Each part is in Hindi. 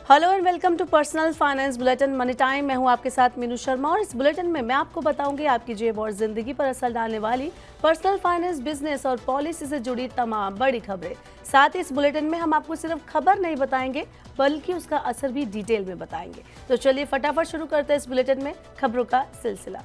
Hello and welcome to personal finance bulletin money time. मैं हूं आपके साथ मीनू शर्मा और इस बुलेटिन में मैं आपको बताऊंगी आपकी जेब और जिंदगी पर असर डालने वाली पर्सनल फाइनेंस, बिजनेस और पॉलिसी से जुड़ी तमाम बड़ी खबरें। साथ ही इस बुलेटिन में हम आपको सिर्फ खबर नहीं बताएंगे बल्कि उसका असर भी डिटेल में बताएंगे। तो चलिए फटाफट शुरू करते हैं इस बुलेटिन में खबरों का सिलसिला।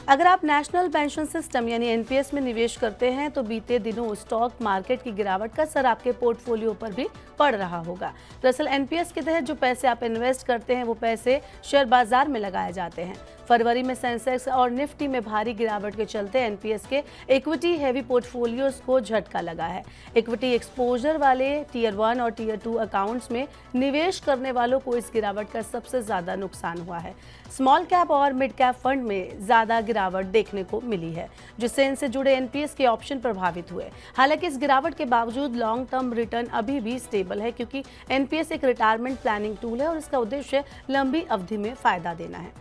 अगर आप नेशनल पेंशन सिस्टम यानी एनपीएस में निवेश करते हैं तो बीते दिनों स्टॉक मार्केट की गिरावट का असर आपके पोर्टफोलियो पर भी पड़ रहा होगा। दरअसल एनपीएस के तहत जो पैसे आप इन्वेस्ट करते हैं वो पैसे शेयर बाजार में लगाए जाते हैं। फरवरी में सेंसेक्स और निफ्टी में भारी गिरावट के चलते एनपीएस के इक्विटी हैवी पोर्टफोलियोज को झटका लगा है। इक्विटी एक्सपोजर वाले टीयर 1 और टीयर 2 अकाउंट्स में निवेश करने वालों को इस गिरावट का सबसे ज्यादा नुकसान हुआ है। स्मॉल कैप और मिड कैप फंड में ज्यादा गिरावट देखने को मिली है, जिससे इनसे जुड़े एनपीएस के ऑप्शन प्रभावित हुए। हालांकि इस गिरावट के बावजूद लॉन्ग टर्म रिटर्न अभी भी स्टेबल है, क्योंकि एनपीएस एक रिटायरमेंट प्लानिंग टूल है और इसका उद्देश्य लंबी अवधि में फायदा देना है।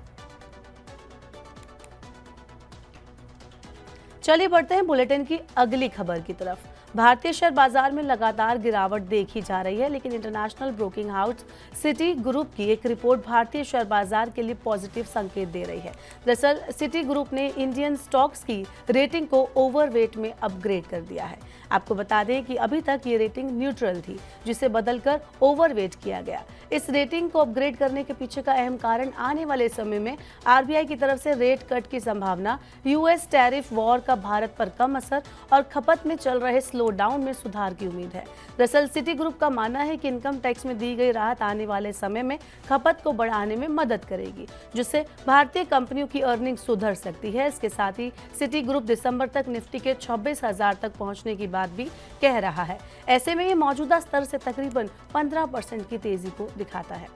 चलिए बढ़ते हैं बुलेटिन की अगली खबर की तरफ। भारतीय शेयर बाजार में लगातार गिरावट देखी जा रही है, लेकिन international broking house city group की एक रिपोर्ट भारतीय शेयर बाजार के लिए पॉजिटिव संकेत दे रही है। दरअसल सिटी ग्रुप ने इंडियन स्टॉक्स की रेटिंग को ओवरवेट में अपग्रेड कर दिया है। आपको बता दें कि अभी तक ये रेटिंग न्यूट्रल थी, जिसे बदलकर ओवरवेट किया गया। इस रेटिंग को अपग्रेड करने के पीछे का अहम कारण आने वाले समय में आरबीआई की तरफ से रेट कट की संभावना, यूएस टैरिफ वॉर का भारत पर कम असर और खपत में चल रहे स्लो डाउन में सुधार की उम्मीद है। दरअसल सिटी ग्रुप का मानना है कि इनकम टैक्स में दी गई राहत आने वाले समय में खपत को बढ़ाने में मदद करेगी, जिससे भारतीय कंपनियों की अर्निंग सुधर सकती है। इसके साथ ही सिटी ग्रुप दिसंबर तक निफ्टी के 26,000 तक पहुंचने की बात भी कह रहा है। ऐसे में ये मौजूदा स्तर से तकरीबन 15% की तेजी को दिखाता है।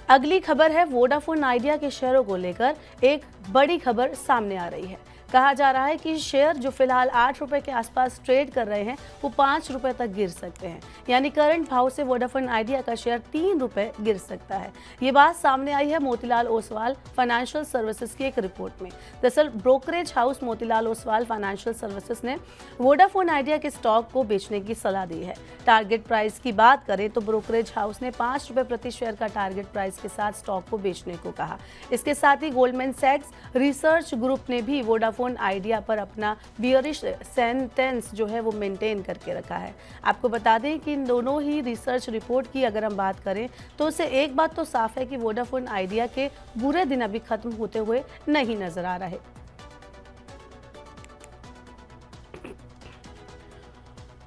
अगली खबर है वोडाफोन आइडिया के शेयरों को लेकर एक बड़ी खबर सामने आ रही है। कहा जा रहा है कि शेयर जो फिलहाल 8 रुपए के आसपास ट्रेड कर रहे हैं वो 5 रुपए तक गिर सकते हैं, यानी करंट भाव से वोडाफोन आइडिया का शेयर 3 रुपए गिर सकता है। ये बात सामने आई है मोतीलाल ओसवाल फाइनेंशियल सर्विसेज की एक रिपोर्ट में। दरअसल brokerage house Motilal Oswal financial services ने वोडाफोन आइडिया के स्टॉक को बेचने की सलाह दी है। टारगेट प्राइस की बात करें तो ब्रोकरेज हाउस ने 5 रुपए प्रति शेयर का टारगेट प्राइस के साथ स्टॉक को बेचने को कहा। इसके साथ ही गोल्डमैन सैक्स रिसर्च ग्रुप ने भी वोडाफोन आइडिया पर अपना बियरिश सेंटेंस जो है वो मेंटेन करके रखा है। आपको बता दें कि इन दोनों ही रिसर्च रिपोर्ट की अगर हम बात करें तो उससे एक बात तो साफ है कि वोडाफोन आइडिया के बुरे दिन अभी खत्म होते हुए नहीं नजर आ रहे।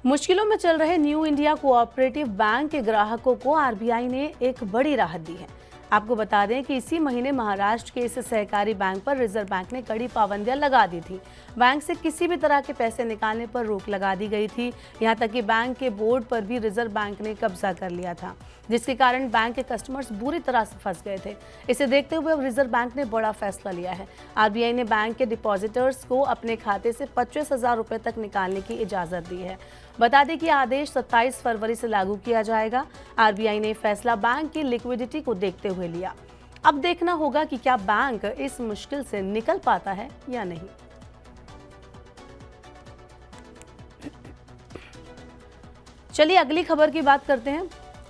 मुश्किलों में चल रहे न्यू इंडिया कोऑपरेटिव बैंक के ग्राहकों को आरबीआई ने एक बड़ी राहत दी है। आपको बता दें कि इसी महीने महाराष्ट्र के इस सहकारी बैंक पर रिजर्व बैंक ने कड़ी पाबंदियां लगा दी थी। बैंक से किसी भी तरह के पैसे निकालने पर रोक लगा दी गई थी। यहां तक कि बैंक के बोर्ड पर भी रिजर्व बैंक ने कब्जा कर लिया था, जिसके कारण बैंक के कस्टमर्स बुरी तरह से फंस गए थे। इसे देखते हुए अब रिजर्व बैंक ने बड़ा फैसला लिया है। आरबीआई ने बैंक के डिपॉजिटर्स को अपने खाते से 25,000 रुपए तक निकालने की इजाजत दी है। बता दें कि आदेश 27 फरवरी से लागू किया जाएगा। आरबीआई ने फैसला बैंक की लिक्विडिटी को देखते हुए लिया। अब देखना होगा कि क्या बैंक इस मुश्किल से निकल पाता है या नहीं। चलिए अगली खबर की बात करते हैं।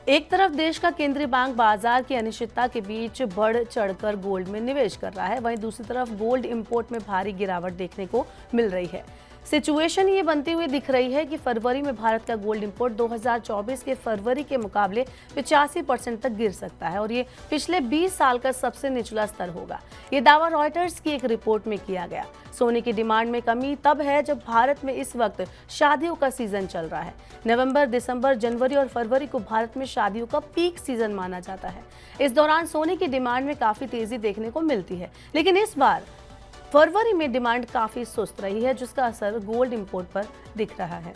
एक तरफ देश का केंद्रीय बैंक बाजार की अनिश्चितता के बीच बढ़ चढ़कर गोल्ड में निवेश कर रहा है, वहीं दूसरी तरफ गोल्ड इंपोर्ट में भारी गिरावट देखने को मिल रही है। सिचुएशन ये बनती हुई दिख रही है कि फरवरी में भारत का गोल्ड इंपोर्ट 2024 के फरवरी के मुकाबले 85% तक गिर सकता है और ये पिछले 20 साल का सबसे निचला स्तर होगा। ये दावा रॉयटर्स की एक रिपोर्ट में किया गया। सोने की डिमांड में कमी तब है जब भारत में इस वक्त शादियों का सीजन चल रहा है। नवंबर, दिसंबर, जनवरी और फरवरी को भारत में शादियों का पीक सीजन माना जाता है। इस दौरान सोने की डिमांड में काफी तेजी देखने को मिलती है, लेकिन इस बार फरवरी में डिमांड काफी सुस्त रही है, जिसका असर गोल्ड इंपोर्ट पर दिख रहा है।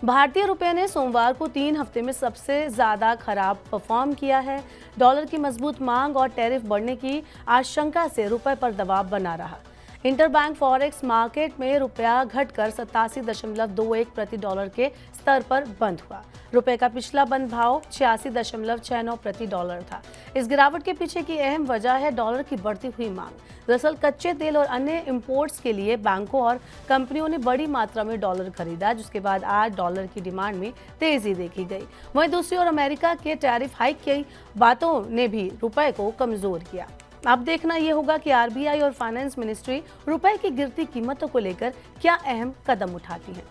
भारतीय रुपये ने सोमवार को 3 हफ्ते में सबसे ज्यादा खराब परफॉर्म किया है। डॉलर की मजबूत मांग और टैरिफ बढ़ने की आशंका से रुपए पर दबाव बना रहा। इंटरबैंक फॉरेक्स मार्केट में रुपया घटकर 87.21 प्रति डॉलर के स्तर पर बंद हुआ। रुपए का पिछला बंद भाव 86.69 प्रति डॉलर था। इस गिरावट के पीछे की अहम वजह है डॉलर की बढ़ती हुई मांग। दरअसल कच्चे तेल और अन्य इंपोर्ट्स के लिए बैंकों और कंपनियों ने बड़ी मात्रा में डॉलर खरीदा, जिसके बाद आज डॉलर की डिमांड में तेजी देखी गई। वहीं दूसरी ओर अमेरिका के टैरिफ हाइक की बातों ने भी रुपए को कमजोर किया। अब देखना यह होगा कि आरबीआई और फाइनेंस मिनिस्ट्री रुपए की गिरती कीमतों को लेकर क्या अहम कदम उठाती है।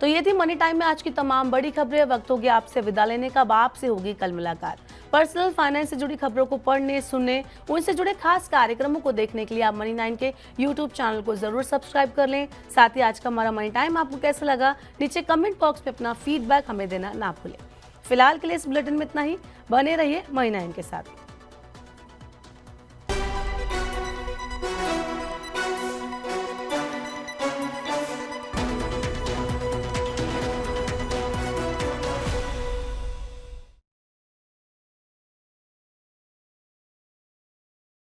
तो ये थी मनी टाइम में आज की तमाम बड़ी खबरें। वक्त हो गया आपसे विदा लेने का। अब आपसे होगी कल मुलाकात। पर्सनल फाइनेंस से जुड़ी खबरों को पढ़ने, सुनने, उनसे जुड़े खास कार्यक्रमों को देखने के लिए आप मनी 9 के यूट्यूब चैनल को जरूर सब्सक्राइब कर लें। साथ ही आज का हमारा मनी टाइम आपको कैसा लगा, नीचे कमेंट बॉक्स में अपना फीडबैक हमें देना ना भूलें। फिलहाल के लिए इस बुलेटिन में इतना ही। बने रहिए मनी 9 के साथ।